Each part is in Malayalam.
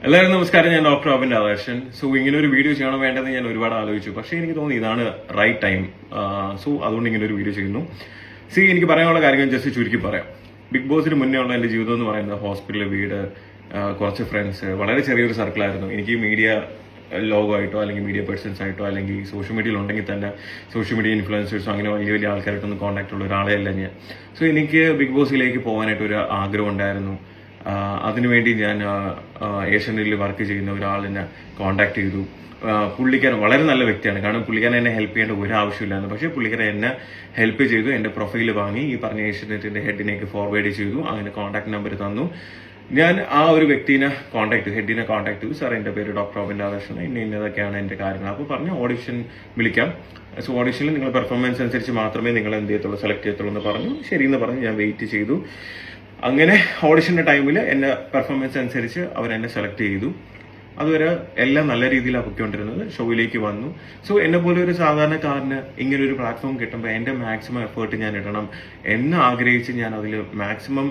എല്ലാവരും നമസ്കാരം. ഞാൻ ഡോക്ടർ അബിൻ രാധാകൃഷ്ണൻ. സോ ഇങ്ങനെ ഒരു വീഡിയോ ചെയ്യണം വേണ്ടതെന്ന് ഞാൻ ഒരുപാട് ആലോചിച്ചു. പക്ഷേ എനിക്ക് തോന്നി ഇതാണ് റൈറ്റ് ടൈം. സോ അതുകൊണ്ട് ഇങ്ങനെ ഒരു വീഡിയോ ചെയ്യുന്നു. എനിക്ക് പറയാനുള്ള കാര്യങ്ങൾ ജസ്റ്റ് ചുരുക്കി പറയാം. ബിഗ് ബോസിന് മുന്നേ ഉള്ള എൻ്റെ ജീവിതം എന്ന് പറയുന്നത് ഹോസ്പിറ്റൽ, വീട്, കുറച്ച് ഫ്രണ്ട്സ്, വളരെ ചെറിയൊരു സർക്കിളായിരുന്നു. എനിക്ക് മീഡിയ ലോഗമായിട്ടോ അല്ലെങ്കിൽ മീഡിയ പേഴ്സൺസ് ആയിട്ടോ അല്ലെങ്കിൽ സോഷ്യൽ മീഡിയയിൽ ഉണ്ടെങ്കിൽ തന്നെ സോഷ്യൽ മീഡിയ ഇൻഫ്ലുവൻസേഴ്സോ അങ്ങനെ വലിയ വലിയ ആൾക്കാരായിട്ടൊന്നും കോൺടാക്ട് ഉള്ള ഒരാളെ അല്ല ഞാൻ. സോ എനിക്ക് ബിഗ് ബോസിലേക്ക് പോകാനായിട്ടൊരു ആഗ്രഹം ഉണ്ടായിരുന്നു. അതിനുവേണ്ടി ഞാൻ ഏഷ്യനിൽ വർക്ക് ചെയ്യുന്ന ഒരാളിനെ കോൺടാക്ട് ചെയ്തു. പുള്ളിക്കാരൻ വളരെ നല്ല വ്യക്തിയാണ്. കാരണം പുള്ളിക്കാരൻ എന്നെ ഹെൽപ്പ് ചെയ്യേണ്ട ഒരു ആവശ്യമില്ലായിരുന്നു. പക്ഷേ പുള്ളിക്കാരൻ എന്നെ ഹെൽപ്പ് ചെയ്തു. എൻ്റെ പ്രൊഫൈൽ വാങ്ങി ഈ പറഞ്ഞ ഏഷ്യനെറ്റിന്റെ ഹെഡിനേക്ക് ഫോർവേഡ് ചെയ്തു. അങ്ങനെ കോൺടാക്ട് നമ്പർ തന്നു. ഞാൻ ആ ഒരു വ്യക്തിനെ ഹെഡിനെ കോൺടാക്ട് ചെയ്തു. സാർ, എൻ്റെ പേര് ഡോക്ടർ അബിൻ രാധാകൃഷ്ണൻ, ഇന്നതൊക്കെയാണ് എൻ്റെ കാര്യങ്ങൾ. അപ്പോൾ പറഞ്ഞു ഓഡിഷൻ വിളിക്കാം. സോ ഓഡിഷനിൽ നിങ്ങൾ പെർഫോമൻസ് അനുസരിച്ച് മാത്രമേ നിങ്ങൾ എന്ത് ചെയ്യത്തുള്ളൂ, സെലക്ട് ചെയ്യത്തുള്ളൂ എന്ന് പറഞ്ഞു. ശരിയെന്ന് പറഞ്ഞ് ഞാൻ വെയിറ്റ് ചെയ്തു. അങ്ങനെ ഓഡിഷന്റെ ടൈമിൽ എന്നെ പെർഫോമൻസ് അനുസരിച്ച് അവരെന്നെ സെലക്ട് ചെയ്തു. അതുവരെ എല്ലാം നല്ല രീതിയിലാണ് പൊയ്ക്കൊണ്ടിരുന്നത്. ഷോയിലേക്ക് വന്നു. സോ എന്നെ പോലെ ഒരു സാധാരണക്കാരന് ഇങ്ങനെ ഒരു പ്ലാറ്റ്ഫോം കിട്ടുമ്പോൾ എൻ്റെ മാക്സിമം എഫേർട്ട് ഞാൻ ഇടണം എന്ന് ആഗ്രഹിച്ച് ഞാൻ അതിൽ മാക്സിമം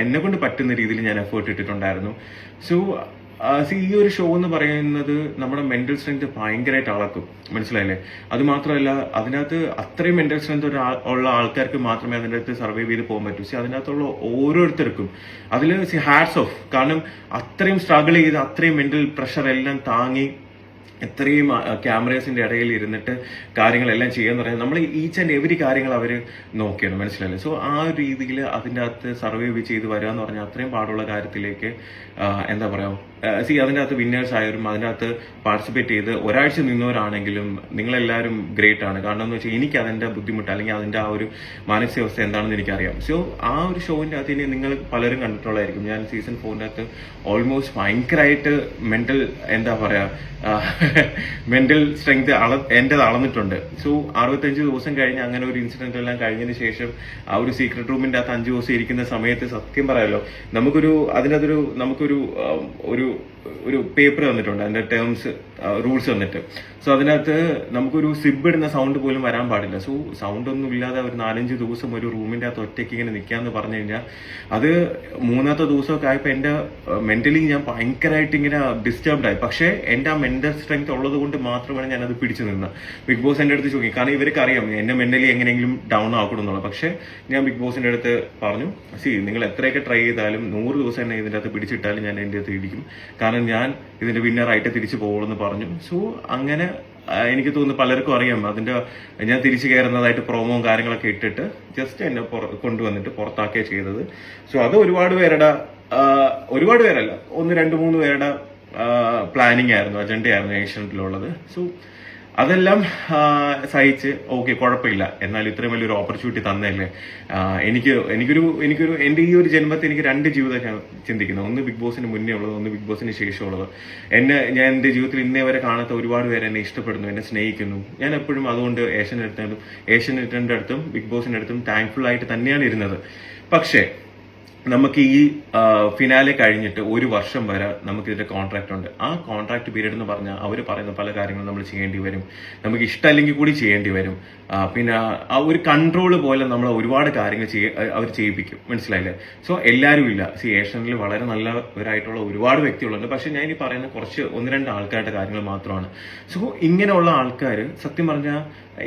എന്നെ കൊണ്ട് പറ്റുന്ന രീതിയിൽ ഞാൻ എഫേർട്ട് ഇട്ടിട്ടുണ്ടായിരുന്നു. സോ ഈ ഒരു ഷോ എന്ന് പറയുന്നത് നമ്മുടെ മെന്റൽ സ്ട്രെങ്ത് ഭയങ്കരമായിട്ട് അളക്കും. മനസ്സിലായില്ലേ? അത് മാത്രമല്ല, അതിനകത്ത് അത്രയും മെന്റൽ സ്ട്രെങ്ത് ഉള്ള ആൾക്കാർക്ക് മാത്രമേ അതിൻ്റെ അകത്ത് സർവൈവ് ചെയ്ത് പോകാൻ പറ്റൂ. അതിനകത്തുള്ള ഓരോരുത്തർക്കും അതിൽ ഹാറ്റ്സ് ഓഫ്. കാരണം അത്രയും സ്ട്രഗിൾ ചെയ്ത് അത്രയും മെന്റൽ പ്രഷർ എല്ലാം താങ്ങി എത്രയും ക്യാമറേസിന്റെ ഇടയിൽ ഇരുന്നിട്ട് കാര്യങ്ങളെല്ലാം ചെയ്യാന്ന് പറയുന്നത് നമ്മൾ ഈച്ച് ആൻഡ് എവരി കാര്യങ്ങൾ അവർ നോക്കിയാണ്. മനസ്സിലായില്ലേ? സോ ആ ഒരു രീതിയിൽ അതിൻ്റെ അകത്ത് സർവൈവ് ചെയ്ത് വരിക എന്ന് പറഞ്ഞാൽ അത്രയും പാടുള്ള കാര്യത്തിലേക്ക് എന്താ പറയാ, അതിൻ്റെ അകത്ത് വിന്നേഴ്സ് ആയവരും അതിൻ്റെ അകത്ത് പാർട്ടിസിപ്പേറ്റ് ചെയ്ത് ഒരാഴ്ച നിന്നവരാണെങ്കിലും നിങ്ങളെല്ലാവരും ഗ്രേറ്റ് ആണ്. കാരണം എന്ന് വെച്ചാൽ എനിക്ക് അതിൻ്റെ ബുദ്ധിമുട്ട് അല്ലെങ്കിൽ അതിൻ്റെ ആ ഒരു മാനസികാവസ്ഥ എന്താണെന്ന് എനിക്കറിയാം. സോ ആ ഒരു ഷോവിൻ്റെ അകത്ത് ഇനി നിങ്ങൾ പലരും കണ്ടിട്ടുള്ളതായിരിക്കും. ഞാൻ സീസൺ 4 അകത്ത് ഓൾമോസ്റ്റ് ഭയങ്കരമായിട്ട് മെന്റൽ എന്താ പറയാ മെന്റൽ സ്ട്രെങ്ത് എന്റേത് അളന്നിട്ടുണ്ട്. സോ 65 ദിവസം കഴിഞ്ഞ് അങ്ങനെ ഒരു ഇൻസിഡന്റ് എല്ലാം കഴിഞ്ഞതിന് ശേഷം ആ ഒരു സീക്രട്ട് റൂമിന്റെ അകത്ത് 5 ദിവസം ഇരിക്കുന്ന സമയത്ത് സത്യം പറയാലോ, നമുക്കൊരു ഒരു പേപ്പർ തന്നിട്ടുണ്ട്. അതിന്റെ ടേംസ് റൂൾസ് തന്നിട്ട്. സോ അതിനകത്ത് നമുക്കൊരു സിബ് ഇടുന്ന സൗണ്ട് പോലും വരാൻ പാടില്ല. സോ സൗണ്ട് ഒന്നും ഇല്ലാതെ ഒരു 4-5 ദിവസം ഒരു റൂമിന്റെ അകത്ത് ഒറ്റയ്ക്ക് ഇങ്ങനെ നിൽക്കാന്ന് പറഞ്ഞു കഴിഞ്ഞാൽ അത് 3ാമത്തെ ദിവസമൊക്കെ ആയപ്പോൾ എന്റെ മെന്റലി ഞാൻ ഭയങ്കരമായിട്ട് ഇങ്ങനെ ഡിസ്റ്റർബ്ഡ് ആയി. പക്ഷേ എന്റെ ആ മെന്റൽ സ്ട്രെങ്ത് ഉള്ളത് കൊണ്ട് മാത്രമാണ് ഞാൻ അത് പിടിച്ചു നിന്നത്. ബിഗ് ബോസ് എന്റെ അടുത്ത് ചോദിക്കും. കാരണം ഇവർക്ക് അറിയാം എന്നെ മെന്റലി എങ്ങനെയെങ്കിലും ഡൗൺ ആക്കണമെന്നുള്ളത്. പക്ഷെ ഞാൻ ബിഗ് ബോസിന്റെ അടുത്ത് പറഞ്ഞു, നിങ്ങൾ എത്രയൊക്കെ ട്രൈ ചെയ്താലും 100 ദിവസം എന്നെ ഇതിന്റെ അകത്ത് പിടിച്ചിട്ടാലും ഞാൻ എന്റെ അടുത്ത് ഇടിക്കും. കാരണം ഞാൻ ഇതിന്റെ വിന്നറായിട്ട് തിരിച്ചു പോകുമെന്ന് പറഞ്ഞു. സോ അങ്ങനെ എനിക്ക് തോന്നുന്നു പലർക്കും അറിയാം അതിന്റെ ഞാൻ തിരിച്ചു കയറുന്നതായിട്ട് പ്രോമോയും കാര്യങ്ങളൊക്കെ ഇട്ടിട്ട് ജസ്റ്റ് എന്നെ കൊണ്ടുവന്നിട്ട് പുറത്താക്കിയ ചെയ്തത്. സോ അത് ഒരുപാട് പേരല്ല, 1-2-3 പേരുടെ പ്ലാനിങ് ആയിരുന്നു, അജണ്ടയായിരുന്നു ഏഷ്യനെറ്റിലുള്ളത്. സോ അതെല്ലാം സഹിച്ച് ഓക്കെ, കുഴപ്പമില്ല, എന്നാലും ഇത്രയും വലിയൊരു ഓപ്പർച്യൂണിറ്റി തന്നല്ലേ. എനിക്കൊരു എന്റെ ഈ ഒരു ജന്മത്തിൽ എനിക്ക് 2 ജീവിതം ഞാൻ ചിന്തിക്കുന്നത്. ഒന്ന് ബിഗ് ബോസിന് മുന്നേ ഉള്ളത്, ഒന്ന് ബിഗ് ബോസിന് ശേഷമുള്ളത്. ഞാൻ എന്റെ ജീവിതത്തിൽ ഇന്നേ വരെ കാണാത്ത ഒരുപാട് പേര് എന്നെ ഇഷ്ടപ്പെടുന്നു, എന്നെ സ്നേഹിക്കുന്നു. ഞാൻ എപ്പോഴും അതുകൊണ്ട് ഏഷ്യനെറ്റിന്റെ അടുത്തും ബിഗ് ബോസിന്റെ അടുത്തും താങ്ക്ഫുൾ ആയിട്ട് തന്നെയാണ് ഇരുന്നത്. പക്ഷേ നമുക്ക് ഈ ഫിനാലെ കഴിഞ്ഞിട്ട് 1 വർഷം വരെ നമുക്ക് ഇതിന്റെ കോൺട്രാക്ട് ഉണ്ട്. ആ കോൺട്രാക്ട് പീരീഡ് എന്ന് പറഞ്ഞാൽ അവർ പറയുന്ന പല കാര്യങ്ങളും നമ്മൾ ചെയ്യേണ്ടി വരും. നമുക്ക് ഇഷ്ടമല്ലെങ്കിൽ കൂടി ചെയ്യേണ്ടി വരും. പിന്നെ ആ ഒരു കൺട്രോൾ പോലെ നമ്മൾ ഒരുപാട് കാര്യങ്ങൾ അവർ ചെയ്യിപ്പിക്കും. മനസ്സിലായില്ലേ? സോ എല്ലാവരും ഇല്ല. ഏഷ്യനിൽ വളരെ നല്ലവരായിട്ടുള്ള ഒരുപാട് വ്യക്തികളുണ്ട്. പക്ഷെ ഞാൻ ഈ പറയുന്ന കുറച്ച് 1-2 ആൾക്കാരുടെ കാര്യങ്ങൾ മാത്രമാണ്. സോ ഇങ്ങനെയുള്ള ആൾക്കാർ സത്യം പറഞ്ഞാൽ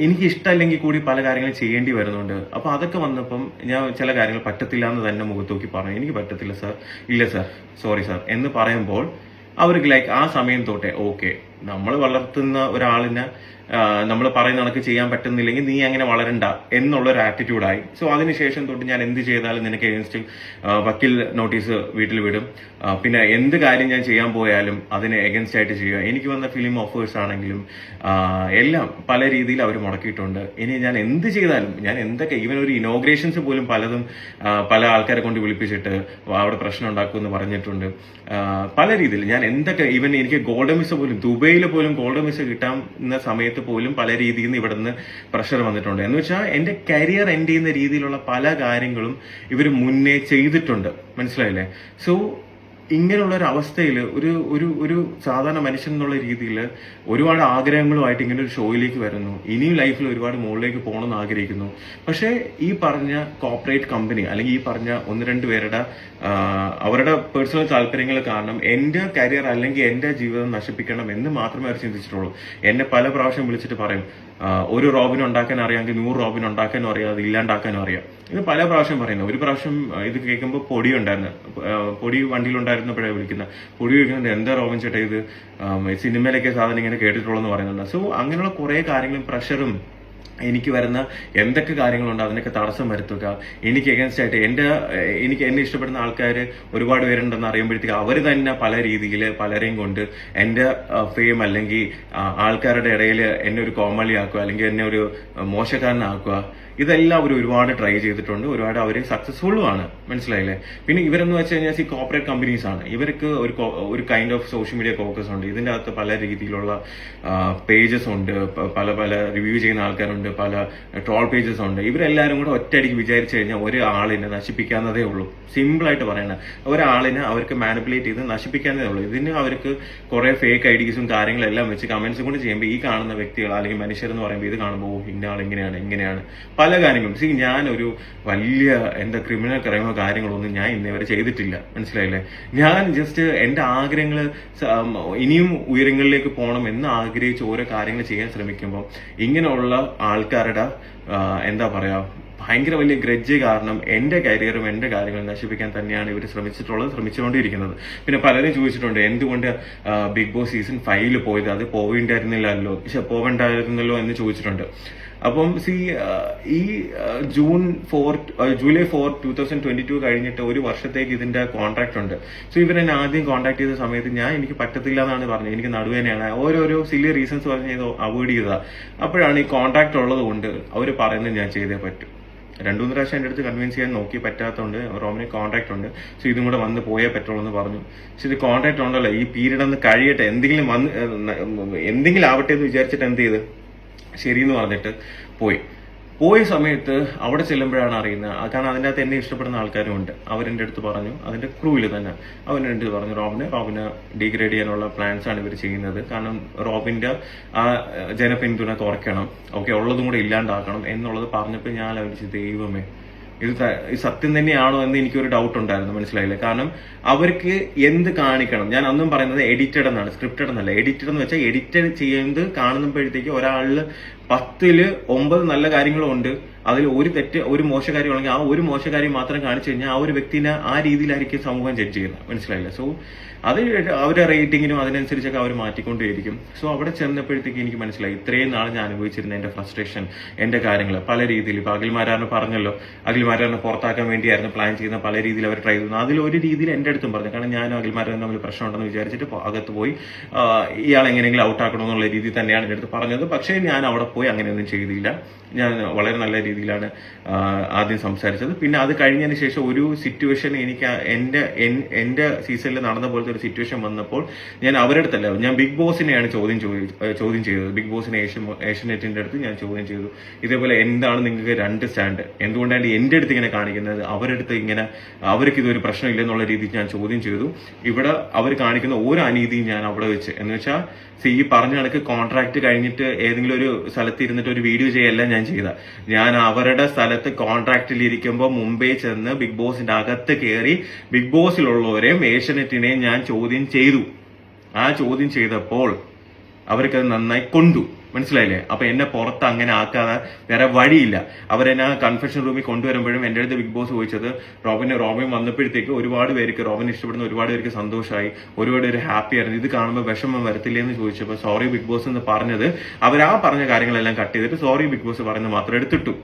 എനിക്ക് ഇഷ്ടമല്ലെങ്കിൽ കൂടി പല കാര്യങ്ങളും ചെയ്യേണ്ടി വരുന്നുണ്ട്. അപ്പൊ അതൊക്കെ വന്നപ്പം ഞാൻ ചില കാര്യങ്ങൾ പറ്റത്തില്ല എന്ന് തന്നെ മുഖത്ത് നോക്കി പറഞ്ഞു. എനിക്ക് പറ്റത്തില്ല സാർ, ഇല്ല സാർ, സോറി സാർ എന്ന് പറയുമ്പോൾ അവർക്ക് ആ സമയം തൊട്ടേ ഓക്കെ, നമ്മൾ വളർത്തുന്ന ഒരാളിനെ നമ്മൾ പറയുന്ന കണക്ക് ചെയ്യാൻ പറ്റുന്നില്ലെങ്കിൽ നീ അങ്ങനെ വളരണ്ട എന്നുള്ളൊരു ആറ്റിറ്റ്യൂഡായി. സോ അതിനുശേഷം തൊട്ട് ഞാൻ എന്ത് ചെയ്താലും നിനക്ക് എഗൻസ്റ്റ് വക്കീൽ നോട്ടീസ് വീട്ടിൽ വിടും. പിന്നെ എന്ത് കാര്യം ഞാൻ ചെയ്യാൻ പോയാലും അതിന് എഗൻസ്റ്റ് ആയിട്ട് ചെയ്യുക. എനിക്ക് വന്ന ഫിലിം ഓഫേഴ്സ് ആണെങ്കിലും എല്ലാം പല രീതിയിൽ അവർ മുടക്കിയിട്ടുണ്ട്. ഇനി ഞാൻ എന്ത് ചെയ്താലും, ഞാൻ എന്തൊക്കെ ഈവൻ ഒരു ഇനോഗ്രേഷൻസ് പോലും പലതും പല ആൾക്കാരെ കൊണ്ട് വിളിപ്പിച്ചിട്ട് അവിടെ പ്രശ്നം ഉണ്ടാക്കുമെന്ന് പറഞ്ഞിട്ടുണ്ട്. പല രീതിയിൽ ഞാൻ എന്തൊക്കെ ഈവൻ എനിക്ക് ഗോൾഡൻ വിസ പോലും, ദുബൈയിൽ പോലും ഗോൾഡൻ വിസ കിട്ടാവുന്ന സമയത്ത് പോലും പല രീതിയിൽ നിന്ന് ഇവിടുന്ന് പ്രഷർ വന്നിട്ടുണ്ട്. എന്ന് വെച്ചാൽ എന്റെ കരിയർ എൻഡ് ചെയ്യുന്ന രീതിയിലുള്ള പല കാര്യങ്ങളും ഇവർ മുന്നേ ചെയ്തിട്ടുണ്ട്. മനസ്സിലായില്ലേ? സോ ഇങ്ങനെയുള്ള ഒരു അവസ്ഥയിൽ ഒരു ഒരു ഒരു സാധാരണ മനുഷ്യൻ എന്നുള്ള രീതിയിൽ ഒരുപാട് ആഗ്രഹങ്ങളുമായിട്ട് ഇങ്ങനെ ഒരു ഷോയിലേക്ക് വരുന്നു. ഇനിയും ലൈഫിൽ ഒരുപാട് മുകളിലേക്ക് പോകണമെന്ന് ആഗ്രഹിക്കുന്നു. പക്ഷേ ഈ പറഞ്ഞ കോർപ്പറേറ്റ് കമ്പനി അല്ലെങ്കിൽ ഈ പറഞ്ഞ ഒന്ന് രണ്ട് പേരുടെ അവരുടെ പേഴ്സണൽ താല്പര്യങ്ങൾ കാരണം എന്റെ കരിയർ അല്ലെങ്കിൽ എന്റെ ജീവിതം നശിപ്പിക്കണം എന്ന് മാത്രമേ അവർ ചിന്തിച്ചിട്ടുള്ളൂ. എന്നെ പല പ്രാവശ്യം വിളിച്ചിട്ട് പറയും, ഒരു റോബിൻ ഉണ്ടാക്കാൻ അറിയാമെങ്കിൽ 100 റോബിൻ ഉണ്ടാക്കാനും അറിയാം, അത് ഇല്ലാണ്ടാക്കാനും അറിയാം. ഇത് പല പ്രാവശ്യം പറയുന്നത്. ഒരു പ്രാവശ്യം ഇത് കേൾക്കുമ്പോൾ പൊടി ഉണ്ടായിരുന്നു, പൊടി വണ്ടിയിലുണ്ടായിരുന്നപ്പോഴാണ് വിളിക്കുന്നത്. പൊടി ചോദിക്കുന്നത്, എന്താ റോബിൻ ചേട്ടാ ഇത് സിനിമയിലൊക്കെ സാധനം ഇങ്ങനെ കേട്ടിട്ടുള്ളതെന്ന് പറയുന്നുണ്ട്. സോ അങ്ങനെയുള്ള കുറെ കാര്യങ്ങളും പ്രഷറും എനിക്ക് വരുന്ന എന്തൊക്കെ കാര്യങ്ങളുണ്ട് അതിനൊക്കെ തടസ്സം വരുത്തുക. എനിക്ക് എഗൻസ്റ്റ് ആയിട്ട് എന്നെ ഇഷ്ടപ്പെടുന്ന ആൾക്കാർ ഒരുപാട് പേരുണ്ടെന്ന് അറിയുമ്പോഴത്തേക്ക് അവർ തന്നെ പല രീതിയിൽ പലരെയും കൊണ്ട് എന്റെ ഫെയിം അല്ലെങ്കിൽ ആൾക്കാരുടെ ഇടയിൽ എന്നെ ഒരു കോമാളിയാക്കുക അല്ലെങ്കിൽ എന്നെ ഒരു മോശക്കാരനാക്കുക. ഇതെല്ലാം അവർ ഒരുപാട് ട്രൈ ചെയ്തിട്ടുണ്ട്, ഒരുപാട് അവർ സക്സസ്ഫുള്ളും ആണ്. മനസ്സിലായില്ലേ? പിന്നെ ഇവരെന്ന് വെച്ച് കഴിഞ്ഞാൽ ഈ കോർപ്പറേറ്റ് കമ്പനീസ് ആണ്. ഇവർക്ക് ഒരു kind of social media focus ഉണ്ട്. ഇതിന്റെ അകത്ത് പല രീതിയിലുള്ള പേജസ് ഉണ്ട്, പല പല റിവ്യൂ ചെയ്യുന്ന ആൾക്കാരുണ്ട്, പല ട്രോൾ പേജസ് ഉണ്ട്. ഇവരെല്ലാവരും കൂടെ ഒറ്റയടിക്ക് വിചാരിച്ചു കഴിഞ്ഞാൽ ഒരാളിനെ നശിപ്പിക്കാവുന്നതേ ഉള്ളൂ. സിമ്പിൾ ആയിട്ട് പറയണ, ഒരാളിനെ അവർക്ക് മാനിപ്പുലേറ്റ് ചെയ്ത് നശിപ്പിക്കാവുന്നതേ ഉള്ളൂ. ഇതിന് അവർക്ക് കുറെ ഫേക്ക് ഐഡീസും കാര്യങ്ങളെല്ലാം വെച്ച് കമന്റ്സും കൂടെ ചെയ്യുമ്പോൾ ഈ കാണുന്ന വ്യക്തികൾ അല്ലെങ്കിൽ മനുഷ്യരെന്ന് പറയുമ്പോൾ ഇത് കാണുമ്പോൾ ഇന്ന ആൾ ഇങ്ങനെയാണ് പല കാര്യങ്ങളും. ഞാൻ ഒരു വലിയ എന്താ ക്രിമിനൽ ക്രൈമോ കാര്യങ്ങളൊന്നും ഞാൻ ഇന്നേവരെ ചെയ്തിട്ടില്ല. മനസ്സിലായില്ലേ? ഞാൻ ജസ്റ്റ് എന്റെ ആഗ്രഹങ്ങൾ ഇനിയും ഉയരങ്ങളിലേക്ക് പോകണം എന്ന് ആഗ്രഹിച്ച് ഓരോ കാര്യങ്ങൾ ചെയ്യാൻ ശ്രമിക്കുമ്പോൾ ഇങ്ങനെയുള്ള ആൾക്കാരുടെ എന്താ പറയാ ഭയങ്കര വലിയ ഗ്രഡ്ജ് കാരണം എന്റെ കരിയറും എന്റെ കാര്യങ്ങളും നശിപ്പിക്കാൻ തന്നെയാണ് ഇവർ ശ്രമിച്ചുകൊണ്ടിരിക്കുന്നത്. പിന്നെ പലരും ചോദിച്ചിട്ടുണ്ട് എന്തുകൊണ്ട് ബിഗ് ബോസ് സീസൺ 5 പോയത്, അത് പോവേണ്ടായിരുന്നല്ലോ എന്ന് ചോദിച്ചിട്ടുണ്ട്. അപ്പം ഈ ജൂലൈ 4, 2022 കഴിഞ്ഞിട്ട് ഒരു വർഷത്തേക്ക് ഇതിന്റെ കോൺട്രാക്ട് ഉണ്ട്. സോ ഇവരെന്നെ ആദ്യം കോൺടാക്ട് ചെയ്ത സമയത്ത് എനിക്ക് പറ്റത്തില്ല എന്നാണ് പറഞ്ഞത്. എനിക്ക് നടുവേനയാണ്, ഓരോരോ സില്ലി റീസൺസ് പറഞ്ഞ് ഇത് അവോയ്ഡ് ചെയ്തതാ. അപ്പോഴാണ് ഈ കോൺട്രാക്ട് ഉള്ളത് കൊണ്ട് അവർ പറയുന്നത് ഞാൻ ചെയ്തേ പറ്റും. 2-3 പ്രാവശ്യം എൻ്റെ അടുത്ത് കൺവിൻസ് ചെയ്യാൻ നോക്കി, പറ്റാത്തതുകൊണ്ട് റോമിന് കോൺട്രാക്ട് ഉണ്ട്, സോ ഇതും കൂടെ വന്ന് പോയേ പറ്റുള്ളൂ എന്ന് പറഞ്ഞു. പക്ഷെ ഇത് കോൺട്രാക്ട് ഉണ്ടല്ലോ, ഈ പീരീഡ് ഒന്ന് കഴിയട്ടെ, എന്തെങ്കിലും ആവട്ടെ എന്ന് വിചാരിച്ചിട്ട് എന്ത് ചെയ്ത് ശരിയെന്ന് പറഞ്ഞിട്ട് പോയ സമയത്ത് അവിടെ ചെല്ലുമ്പോഴാണ് അറിയുന്നത്. കാരണം അതിൻ്റെ അകത്ത് എന്നെ ഇഷ്ടപ്പെടുന്ന ആൾക്കാരും ഉണ്ട്. അവരെൻ്റെ അടുത്ത് പറഞ്ഞു, അതിന്റെ ക്രൂവിൽ തന്നെ അവൻ്റെ അടുത്ത് പറഞ്ഞു, റോബിനെ ഡീഗ്രേഡ് ചെയ്യാനുള്ള പ്ലാൻസ് ആണ് ഇവർ ചെയ്യുന്നത്. കാരണം റോബിന്റെ ആ ജനപിന്തുണ കുറയ്ക്കണം, ഓക്കെ, ഉള്ളതും കൂടെ ഇല്ലാണ്ടാക്കണം എന്നുള്ളത് പറഞ്ഞപ്പോൾ ഞാൻ ആലോചിച്ചു, ദൈവമേ ഇത് സത്യം തന്നെയാണോ എന്ന് എനിക്കൊരു ഡൗട്ട് ഉണ്ടായിരുന്നു. മനസ്സിലായില്ലേ? കാരണം അവർക്ക് എന്ത് കാണിക്കണം, ഞാൻ അന്നും പറയുന്നത് എഡിറ്റഡ് എന്നാണ്, സ്ക്രിപ്റ്റഡ് എന്നല്ല. എഡിറ്റഡ് എന്ന് വെച്ചാൽ എഡിറ്റഡ് ചെയ്യുന്നത് കാണുമ്പോഴത്തേക്ക് ഒരാളിൽ 10ൽ 9 നല്ല കാര്യങ്ങളും ഉണ്ട്, അതിൽ ഒരു മോശകാര്യമാണെങ്കിൽ ആ ഒരു മോശകാര്യം മാത്രം കാണിച്ചു കഴിഞ്ഞാൽ ആ ഒരു വ്യക്തിനെ ആ രീതിയിലായിരിക്കും സമൂഹം ജഡ്ജ് ചെയ്യുന്നത്. മനസ്സിലായില്ല? സോ അത് അവരുടെ റേറ്റിങ്ങിനും അതിനനുസരിച്ചൊക്കെ അവർ മാറ്റിക്കൊണ്ടേയിരിക്കും. സോ അവിടെ ചെന്നപ്പോഴത്തേക്ക് എനിക്ക് മനസ്സിലായി ഇത്രയും നാൾ ഞാൻ അനുഭവിച്ചിരുന്ന എന്റെ ഫ്രസ്ട്രേഷൻ, എന്റെ കാര്യങ്ങൾ പല രീതിയിൽ. ഇപ്പൊ അഖിൽമാരാറിന് പറഞ്ഞല്ലോ, അഖിൽമാരാറിനെ പുറത്താക്കാൻ വേണ്ടിയായിരുന്നു പ്ലാൻ ചെയ്യുന്ന, പല രീതിയിൽ അവർ ട്രൈ ചെയ്യുന്നു. അതിലൊരു രീതിയിൽ എന്റെ അടുത്തും പറഞ്ഞു. കാരണം ഞാനും അഖിൽമാരാറിന് തമ്മിൽ പ്രശ്നമുണ്ടെന്ന് വിചാരിച്ചിട്ട് അകത്ത് പോയി ഇയാൾ എങ്ങനെയെങ്കിലും ഔട്ടാക്കണമെന്നുള്ള രീതിയിൽ തന്നെയാണ് എന്റെ അടുത്ത് പറഞ്ഞത്. പക്ഷേ ഞാൻ അവിടെ പോയി അങ്ങനെയൊന്നും ചെയ്തില്ല. ഞാൻ വളരെ നല്ല രീതിയിലാണ് ആദ്യം സംസാരിച്ചത്. പിന്നെ അത് കഴിഞ്ഞതിന് ശേഷം ഒരു സിറ്റുവേഷൻ എനിക്ക് എന്റെ സീസണിൽ നടന്ന പോലത്തെ ഒരു സിറ്റുവേഷൻ വന്നപ്പോൾ ഞാൻ അവരുടെ അടുത്തല്ല, ഞാൻ ബിഗ് ബോസിനെയാണ് ചോദ്യം ചെയ്തത്. ബിഗ് ബോസിനെ ഏഷ്യനെറ്റിന്റെ അടുത്ത് ഞാൻ ചോദ്യം ചെയ്തു, ഇതേപോലെ എന്താണ് നിങ്ങൾക്ക് 2 സ്റ്റാൻഡ്, എന്തുകൊണ്ടാണ് എന്റെ അടുത്ത് ഇങ്ങനെ കാണിക്കുന്നത്, അവരുടെ അടുത്ത് ഇങ്ങനെ അവർക്ക് ഇതൊരു പ്രശ്നമില്ലെന്നുള്ള രീതിയിൽ ഞാൻ ചോദ്യം ചെയ്തു. ഇവിടെ അവർ കാണിക്കുന്ന ഓരോ അനീതിയും ഞാൻ അവിടെ വെച്ച്, എന്ന് വെച്ചാൽ ഈ പറഞ്ഞ കണക്ക് കോൺട്രാക്ട് കഴിഞ്ഞിട്ട് ഏതെങ്കിലും ഒരു സ്ഥലത്ത് ഇരുന്നിട്ട് ഒരു വീഡിയോ ചെയ്യല്ല ഞാൻ അവരുടെ സ്ഥലത്ത് കോൺട്രാക്റ്റിൽ ഇരിക്കുമ്പോൾ മുംബൈ ചെന്ന് ബിഗ് ബോസിന്റെ അകത്ത് കയറി ബിഗ് ബോസിലുള്ളവരെയും ഏഷ്യനെറ്റിനെയും ഞാൻ ചോദ്യം ചെയ്തു. ആ ചോദ്യം ചെയ്തപ്പോൾ അവർക്കത് നന്നായി കൊണ്ടു. മനസ്സിലായില്ലേ? അപ്പൊ എന്നെ പുറത്ത് അങ്ങനെ ആക്കാതെ വേറെ വഴിയില്ല. അവരെന്നെ കൺഫെഷൻ റൂമിൽ കൊണ്ടുവരുമ്പോഴും എന്റെ അടുത്ത് ബിഗ് ബോസ് ചോദിച്ചത്, റോബിൻ വന്നപ്പോഴത്തേക്ക് ഒരുപാട് പേർക്ക്, റോബിൻ ഇഷ്ടപ്പെടുന്ന ഒരുപാട് പേർക്ക് സന്തോഷമായി, ഒരുപാട് പേര് ഹാപ്പി ആയിരുന്നു, ഇത് കാണുമ്പോൾ വിഷമം വരത്തില്ലേ എന്ന് ചോദിച്ചപ്പോൾ സോറി ബിഗ് ബോസ് എന്ന് പറഞ്ഞത്, അവരാ പറഞ്ഞ കാര്യങ്ങളെല്ലാം കട്ട് ചെയ്തിട്ട് സോറി ബിഗ് ബോസ് പറയുന്നത് മാത്രം എടുത്തിട്ടു.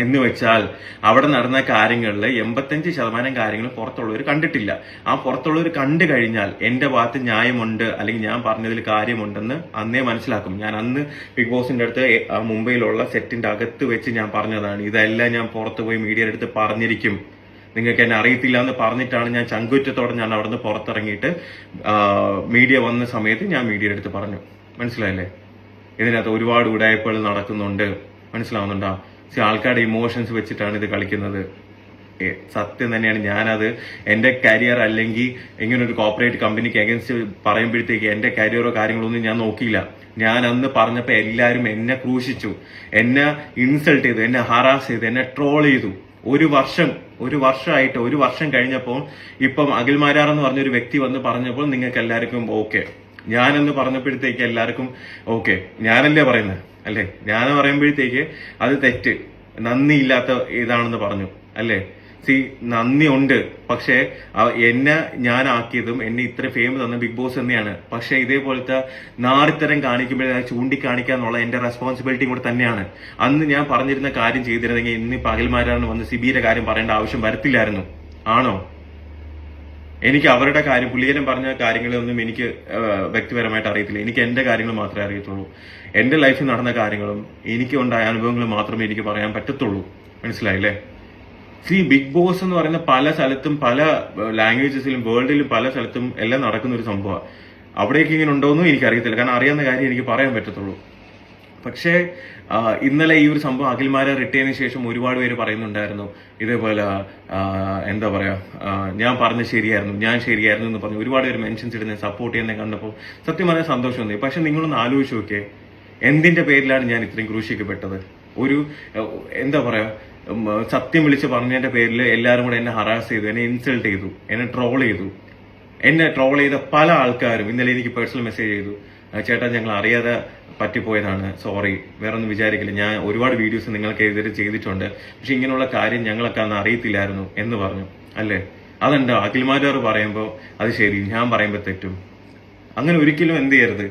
എന്ന് വെച്ചാൽ അവിടെ നടന്ന കാര്യങ്ങളിൽ 85% കാര്യങ്ങൾ പുറത്തുള്ളവർ കണ്ടിട്ടില്ല. ആ പുറത്തുള്ളവർ കണ്ടു കഴിഞ്ഞാൽ എന്റെ ഭാഗത്ത് ന്യായമുണ്ട് അല്ലെങ്കിൽ ഞാൻ പറഞ്ഞതിൽ കാര്യമുണ്ടെന്ന് അന്നേ മനസ്സിലാക്കും. ഞാൻ അന്ന് ബിഗ് ബോസിന്റെ അടുത്ത് മുംബൈയിലുള്ള സെറ്റിന്റെ അകത്ത് വെച്ച് ഞാൻ പറഞ്ഞതാണ്, ഇതെല്ലാം ഞാൻ പുറത്ത് പോയി മീഡിയയുടെ അടുത്ത് പറഞ്ഞിരിക്കും, നിങ്ങൾക്ക് എന്നെ അറിയത്തില്ല എന്ന് പറഞ്ഞിട്ടാണ് ഞാൻ ചങ്കുറ്റത്തോടെ ഞാൻ അവിടെ നിന്ന് പുറത്തിറങ്ങിയിട്ട് മീഡിയ വന്ന സമയത്ത് ഞാൻ മീഡിയയുടെ അടുത്ത് പറഞ്ഞു. മനസ്സിലായില്ലേ? ഇതിനകത്ത് ഒരുപാട് ഉടായ്പകൾ നടക്കുന്നുണ്ട്. മനസ്സിലാവുന്നുണ്ടോ? ആൾക്കാരുടെ ഇമോഷൻസ് വെച്ചിട്ടാണ് ഇത് കളിക്കുന്നത്. സത്യം തന്നെയാണ്. ഞാനത് എന്റെ കരിയർ അല്ലെങ്കിൽ ഇങ്ങനെ ഒരു കോർപ്പറേറ്റ് കമ്പനിക്ക് അഗൻസ്റ്റ് പറയുമ്പോഴത്തേക്ക് എന്റെ കരിയറോ കാര്യങ്ങളോ ഒന്നും ഞാൻ നോക്കിയില്ല. ഞാൻ അന്ന് പറഞ്ഞപ്പോ എല്ലാരും എന്നെ ക്രൂശിച്ചു, എന്നെ ഇൻസൾട്ട് ചെയ്തു, എന്നെ ഹറാസ് ചെയ്തു, എന്നെ ട്രോൾ ചെയ്തു. ഒരു വർഷമായിട്ട് 1 വർഷം കഴിഞ്ഞപ്പോൾ ഇപ്പം അഖിൽ മാരാർ എന്ന് പറഞ്ഞൊരു വ്യക്തി വന്ന് പറഞ്ഞപ്പോൾ നിങ്ങൾക്ക് എല്ലാവർക്കും ഓക്കെ. ഞാനെന്ന് പറഞ്ഞപ്പോഴത്തേക്ക് എല്ലാവർക്കും ഓക്കെ, ഞാനല്ലേ പറയുന്നത് അല്ലേ? ഞാൻ പറയുമ്പോഴത്തേക്ക് അത് തെറ്റ്, നന്ദിയില്ലാത്ത ഇതാണെന്ന് പറഞ്ഞു അല്ലേ? നന്ദി ഉണ്ട്, പക്ഷെ എന്നെ ഞാനാക്കിയതും എന്നെ ഇത്ര ഫെയിം തന്ന ബിഗ് ബോസ് തന്നെയാണ്. പക്ഷെ ഇതേപോലത്തെ നാറിത്തരം കാണിക്കുമ്പോഴേ ചൂണ്ടിക്കാണിക്കുക എന്നുള്ള എന്റെ റെസ്പോൺസിബിലിറ്റി കൂടെ തന്നെയാണ്. അന്ന് ഞാൻ പറഞ്ഞിരുന്ന കാര്യം ചെയ്തിരുന്നെങ്കിൽ ഇന്ന് പകൽമാരാണ് വന്ന് സിബിയുടെ കാര്യം പറയേണ്ട ആവശ്യം വരത്തില്ലായിരുന്നു. ആണോ? എനിക്ക് അവരുടെ കാര്യം, പുള്ളിയനും പറഞ്ഞ കാര്യങ്ങളൊന്നും എനിക്ക് വ്യക്തിപരമായിട്ട് അറിയത്തില്ല. എനിക്ക് എന്റെ കാര്യങ്ങൾ മാത്രമേ അറിയത്തുള്ളൂ. എന്റെ ലൈഫിൽ നടന്ന കാര്യങ്ങളും എനിക്ക് ഉണ്ടായ അനുഭവങ്ങളും മാത്രമേ എനിക്ക് പറയാൻ പറ്റത്തുള്ളൂ. മനസ്സിലായില്ലേ? ബിഗ് ബോസ് എന്ന് പറയുന്ന പല സ്ഥലത്തും പല ലാംഗ്വേജസിലും വേൾഡിലും പല സ്ഥലത്തും എല്ലാം നടക്കുന്ന ഒരു സംഭവമാണ്. അവിടേക്ക് ഇങ്ങനെ ഉണ്ടോയെന്നും എനിക്കറിയത്തില്ല, കാരണം അറിയാവുന്ന കാര്യം എനിക്ക് പറയാൻ പറ്റത്തുള്ളൂ. പക്ഷേ ഇന്നലെ ഈ ഒരു സംഭവം അഖിൽമാരെ റിട്ടേണിന് ശേഷം ഒരുപാട് പേര് പറയുന്നുണ്ടായിരുന്നു ഇതേപോലെ എന്താ പറയാ, ഞാൻ പറഞ്ഞ ശരിയായിരുന്നു എന്ന് പറഞ്ഞു ഒരുപാട് പേര് മെൻഷൻസ് ഇടുന്ന സപ്പോർട്ട് ചെയ്യുന്ന കണ്ടപ്പോൾ സത്യം പറഞ്ഞാൽ സന്തോഷം തോന്നി. പക്ഷെ നിങ്ങളൊന്ന് ആലോചിച്ച് നോക്കിയേ, എന്തിന്റെ പേരിലാണ് ഞാൻ ഇത്രയും ക്രൂശിക്കപ്പെട്ടത്? ഒരു എന്താ പറയാ, സത്യം വിളിച്ച് പറഞ്ഞതിന്റെ പേരിൽ എല്ലാവരും കൂടെ എന്നെ ഹറാസ് ചെയ്തു, എന്നെ ഇൻസൾട്ട് ചെയ്തു, എന്നെ ട്രോൾ ചെയ്തു. എന്നെ ട്രോൾ ചെയ്ത പല ആൾക്കാരും ഇന്നലെ എനിക്ക് പേഴ്സണൽ മെസ്സേജ് ചെയ്തു, ചേട്ടാ ഞങ്ങൾ അറിയാതെ പറ്റിപ്പോയതാണ്, സോറി, വേറെ ഒന്നും വിചാരിക്കില്ല, ഞാൻ ഒരുപാട് വീഡിയോസ് നിങ്ങൾക്ക് എതിരെ ചെയ്തിട്ടുണ്ട്, പക്ഷെ ഇങ്ങനെയുള്ള കാര്യം ഞങ്ങളൊക്കെ അന്ന് അറിയത്തില്ലായിരുന്നു എന്ന് പറഞ്ഞു അല്ലേ? അതെന്താ അഖിൽമാരാർ പറയുമ്പോൾ അത് ശരി, ഞാൻ പറയുമ്പോൾ തെറ്റും? അങ്ങനെ ഒരിക്കലും എന്ത് ചെയ്യരുത്.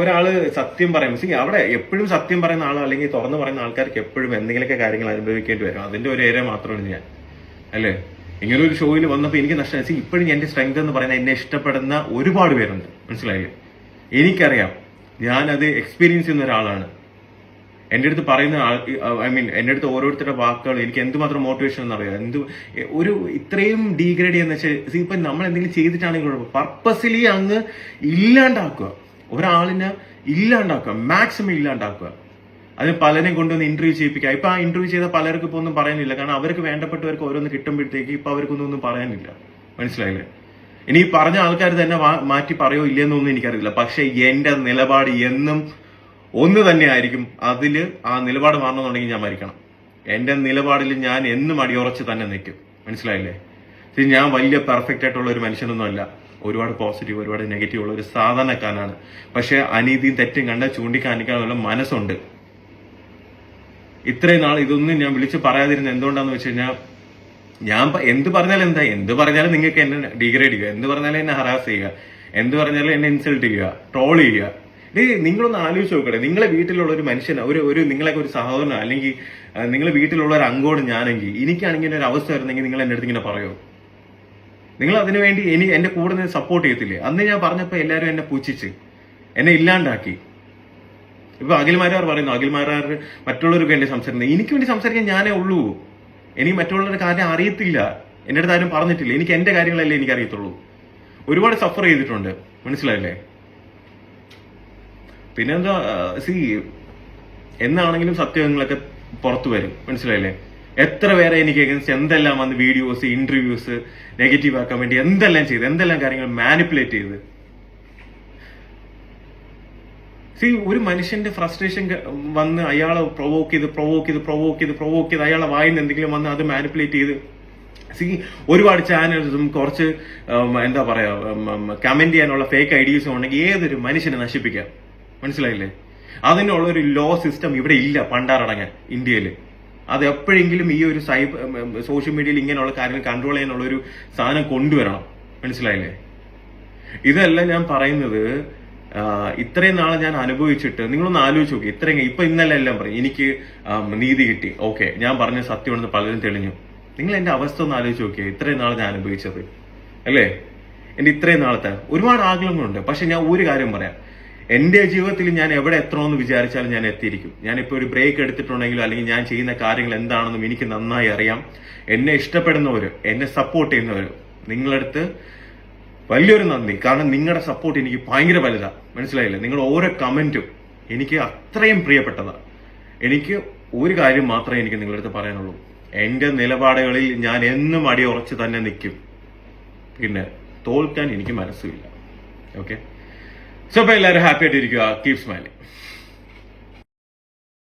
ഒരാള് സത്യം പറയും, അവിടെ എപ്പോഴും സത്യം പറയുന്ന ആളോ അല്ലെങ്കിൽ തുറന്നു പറയുന്ന ആൾക്കാർക്ക് എപ്പോഴും എന്തെങ്കിലുമൊക്കെ കാര്യങ്ങൾ അനുഭവിക്കേണ്ടി വരും. അതിന്റെ ഒരു ഏരിയ മാത്രമാണ് ഞാൻ അല്ലേ? ഇങ്ങനെ ഒരു ഷോയിൽ വന്നപ്പോൾ എനിക്ക് നഷ്ടം. ഇപ്പോഴും എന്റെ സ്ട്രെങ്ത് എന്ന് പറയുന്നത് എന്നെ ഇഷ്ടപ്പെടുന്ന ഒരുപാട് പേരുണ്ട്. മനസ്സിലായില്ലേ? എനിക്കറിയാം, ഞാനത് എക്സ്പീരിയൻസ് ചെയ്യുന്ന ഒരാളാണ്. എന്റെ അടുത്ത് പറയുന്ന എന്റെ അടുത്ത് ഓരോരുത്തരുടെ വാക്കുകൾ എനിക്ക് എന്തുമാത്രം മോട്ടിവേഷൻ എന്നറിയാം. ഇത്രയും ഡീഗ്രേഡ് ചെയ്യുന്ന വെച്ചാൽ ഇപ്പൊ നമ്മൾ എന്തെങ്കിലും ചെയ്തിട്ടാണെങ്കിൽ പർപ്പസ്ലി അങ്ങ് ഇല്ലാണ്ടാക്കുക, ഒരാളിനെ ഇല്ലാണ്ടാക്കുക, മാക്സിമം ഇല്ലാണ്ടാക്കുക. അതിന് പലരെയും കൊണ്ടുവന്ന് ഇന്റർവ്യൂ ചെയ്യിപ്പിക്കുക. ഇപ്പൊ ആ ഇന്റർവ്യൂ ചെയ്ത പലർക്കും ഇപ്പൊ ഒന്നും പറയാനില്ല, കാരണം അവർക്ക് വേണ്ടപ്പെട്ടവർക്ക് ഓരോന്ന് കിട്ടുമ്പോഴത്തേക്ക് ഇപ്പൊ അവർക്കൊന്നും പറയാനില്ല. മനസ്സിലായില്ലേ? ഇനി ഈ പറഞ്ഞ ആൾക്കാർ തന്നെ മാറ്റി പറയോ ഇല്ലെന്നൊന്നും എനിക്കറിയില്ല. പക്ഷെ എന്റെ നിലപാട് എന്നും ഒന്ന് തന്നെ ആയിരിക്കും. അതില് ആ നിലപാട് മാറണമെന്നുണ്ടെങ്കിൽ ഞാൻ മരിക്കണം. എന്റെ നിലപാടിൽ ഞാൻ എന്നും അടിയുറച്ച് തന്നെ നിൽക്കും. മനസ്സിലായില്ലേ? ഞാൻ വലിയ പെർഫെക്റ്റ് ആയിട്ടുള്ള ഒരു മനുഷ്യനൊന്നും അല്ല. ഒരുപാട് പോസിറ്റീവ് ഒരുപാട് നെഗറ്റീവ് ഉള്ള ഒരു സാധാരണക്കാരനാണ്. പക്ഷെ അനീതിയും തെറ്റും കണ്ട ചൂണ്ടിക്കാണിക്കാനുള്ള മനസ്സുണ്ട്. ഇത്രയും നാൾ ഇതൊന്നും ഞാൻ വിളിച്ച് പറയാതിരുന്ന എന്തുകൊണ്ടാന്ന് വെച്ച് കഴിഞ്ഞാൽ, ഞാൻ എന്ത് പറഞ്ഞാലും നിങ്ങൾക്ക് എന്നെ ഡിഗ്രേഡ് ചെയ്യുക, എന്ത് പറഞ്ഞാലും എന്നെ ഹറാസ് ചെയ്യുക, എന്ത് പറഞ്ഞാലും എന്നെ ഇൻസൾട്ട് ചെയ്യുക, ട്രോൾ ചെയ്യുക. നിങ്ങളൊന്ന് ആലോചിച്ച് നോക്കട്ടെ, നിങ്ങളെ വീട്ടിലുള്ള ഒരു മനുഷ്യന് ഒരു നിങ്ങളൊക്കെ ഒരു സഹോദരനോ അല്ലെങ്കിൽ നിങ്ങളെ വീട്ടിലുള്ള ഒരു അംഗോട് ഞാനെങ്കിൽ എനിക്കാണെങ്കിൽ ഒരു അവസ്ഥ വരുന്നെങ്കിൽ നിങ്ങൾ എന്റെ അടുത്ത് ഇങ്ങനെ പറയുമോ? നിങ്ങൾ അതിനുവേണ്ടി എന്റെ കൂടെ നിന്ന് സപ്പോർട്ട് ചെയ്യത്തില്ലേ? അന്ന് ഞാൻ പറഞ്ഞപ്പോ എല്ലാവരും എന്നെ പുച്ഛിച്ച് എന്നെ ഇല്ലാണ്ടാക്കി. ഇപ്പൊ അഖിൽമാരാർ പറയുന്നു, അഖിൽമാരാർ മറ്റുള്ളവർക്ക് വേണ്ടി സംസാരിക്കുന്നത്, എനിക്ക് വേണ്ടി സംസാരിക്കാൻ ഞാനേ ഉള്ളൂ. എനിക്ക് മറ്റുള്ളവരുടെ കാര്യം അറിയത്തില്ല, എന്റെ അടുത്ത് ആരും പറഞ്ഞിട്ടില്ല. എനിക്ക് എന്റെ കാര്യങ്ങളല്ലേ എനിക്ക് അറിയത്തുള്ളൂ. ഒരുപാട് സഫർ ചെയ്തിട്ടുണ്ട്. മനസ്സിലായില്ലേ? പിന്നെന്താ, എന്നാണെങ്കിലും സത്യങ്ങളൊക്കെ പുറത്തു വരും. മനസ്സിലായില്ലേ? എത്ര പേരെ എനിക്ക് അഗൻസ്റ്റ് എന്തെല്ലാം വന്ന് വീഡിയോസ്, ഇന്റർവ്യൂസ് നെഗറ്റീവ് ആക്കാൻ വേണ്ടി എന്തെല്ലാം ചെയ്ത്, എന്തെല്ലാം കാര്യങ്ങൾ മാനിപ്പുലേറ്റ് ചെയ്ത്. ഒരു മനുഷ്യന്റെ ഫ്രസ്ട്രേഷൻ വന്ന് അയാളെ പ്രൊവോക്ക് ചെയ്ത് അയാളെ വായിന്ന് എന്തെങ്കിലും വന്ന് അത് മാനിപ്പുലേറ്റ് ചെയ്ത് ഒരുപാട് ചാനൽസും കുറച്ച് എന്താ പറയാ കമന്റ് ചെയ്യാനുള്ള ഫേക്ക് ഐഡിയസും ഉണ്ടെങ്കിൽ ഏതൊരു മനുഷ്യനെ നശിപ്പിക്കാം. മനസ്സിലായില്ലേ? അതിനുള്ള ഒരു ലോ സിസ്റ്റം ഇവിടെ ഇല്ല പണ്ടാറടങ്ങാൻ ഇന്ത്യയില്. അത് എപ്പോഴെങ്കിലും ഈ ഒരു സോഷ്യൽ മീഡിയയിൽ ഇങ്ങനെയുള്ള കാര്യങ്ങൾ കൺട്രോൾ ചെയ്യാനുള്ള ഒരു സാധനം കൊണ്ടുവരണം. മനസ്സിലായില്ലേ? ഇതല്ല ഞാൻ പറയുന്നത്. ഇത്രയും നാളെ ഞാൻ അനുഭവിച്ചിട്ട് നിങ്ങളൊന്ന് ആലോചിച്ച് നോക്കി. ഇപ്പൊ ഇന്നലെ എല്ലാം പറയും എനിക്ക് നീതി കിട്ടി, ഓക്കെ, ഞാൻ പറഞ്ഞ സത്യമാണെന്ന് പലരും തെളിഞ്ഞു. നിങ്ങൾ എന്റെ അവസ്ഥ ഒന്ന് ആലോചിച്ച് നോക്കിയേ. ഇത്രയും നാളെ ഞാൻ അനുഭവിച്ചത് അല്ലേ? എന്റെ ഇത്രയും നാളത്തെ ഒരുപാട് ആഗ്രഹങ്ങളുണ്ട്. പക്ഷെ ഞാൻ ഒരു കാര്യം പറയാം, എന്റെ ജീവിതത്തിൽ ഞാൻ എവിടെ എത്തണമെന്ന് വിചാരിച്ചാലും ഞാൻ എത്തിയിരിക്കും. ഞാനിപ്പോ ഒരു ബ്രേക്ക് എടുത്തിട്ടുണ്ടെങ്കിലോ അല്ലെങ്കിൽ ഞാൻ ചെയ്യുന്ന കാര്യങ്ങൾ എന്താണെന്നും എനിക്ക് നന്നായി അറിയാം. എന്നെ ഇഷ്ടപ്പെടുന്നവര്, എന്നെ സപ്പോർട്ട് ചെയ്യുന്നവര്, നിങ്ങളടുത്ത് വലിയൊരു നന്ദി. കാരണം നിങ്ങളുടെ സപ്പോർട്ട് എനിക്ക് ഭയങ്കര വലുതാ. മനസ്സിലായില്ലേ? നിങ്ങളുടെ ഓരോ കമന്റും എനിക്ക് അത്രയും പ്രിയപ്പെട്ടതാ. എനിക്ക് ഒരു കാര്യം മാത്രമേ എനിക്ക് നിങ്ങളുടെ അടുത്ത് പറയാനുള്ളൂ, എന്റെ നിലപാടുകളിൽ ഞാൻ എന്നും അടിയുറച്ച് തന്നെ നിൽക്കും. പിന്നെ തോൽക്കാൻ എനിക്ക് മനസ്സുമില്ല. ഓക്കെ, സോ അപ്പൊ എല്ലാവരും ഹാപ്പി ആയിട്ടിരിക്കുക. Keep smiling.